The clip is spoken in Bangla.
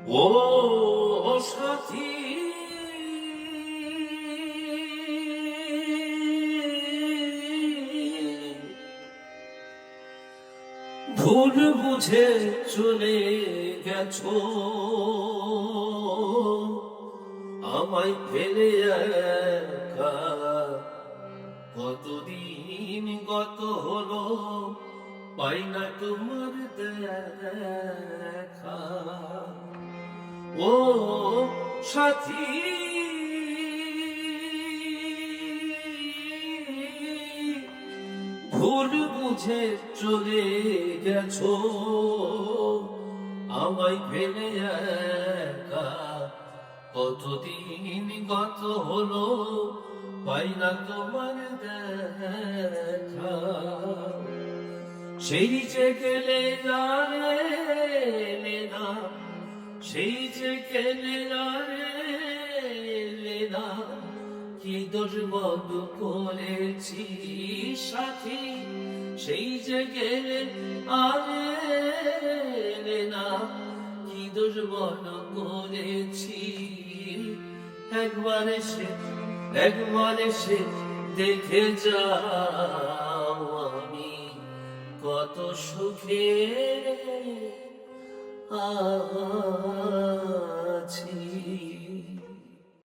ও সাথী, ভুল বুঝে চলে গেছো, আমায় ফেলে একা। কতদিন গত হলো, পাই না তোমার দেখা। ও সাথী, ভুল বুঝে চলে গেছো, আমায় ফেলে একা। কতদিন গত হলো, পাই না তোমার দেখা। সেই যে গেলে না, সেই যে গেলে না, কি দোষ বন্ধ করেছি সাথী। সেই যে গেলে না, কি দোষ বন্ধ করেছি। একবার এসে দেখে যাও, আমি কত সুখে আছি।